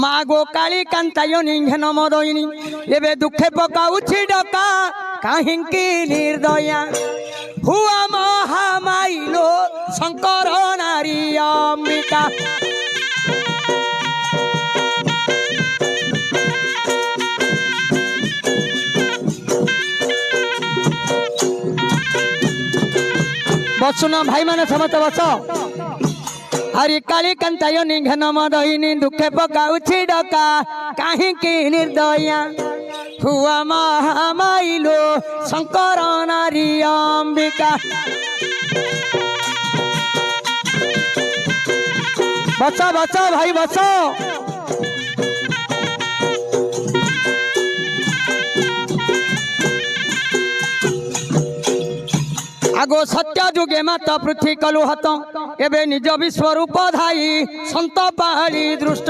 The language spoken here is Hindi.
মা গো কালী কান্তায়নি ঘেন মদয়নি এবে দুঃখে পকাউছি ডকা কাহিঙ্কি নির্দয়া হুয়া মহামাইলো শঙ্কর নারী অম্বিকা বসুন ভাই মানে সমস্ত বস हरि काली कंतायनी घन मदयिनी दुखे पकाउछि डका काहिंकी निर्दया हुआ महामाइलो शंकर नारी अंबिका बचो बचो भाई बचो आगो सत्य जुगे मत पृथ्वी कलु हत एबे निज विश्वरूप धाई संत पाहाड़ी दृष्ट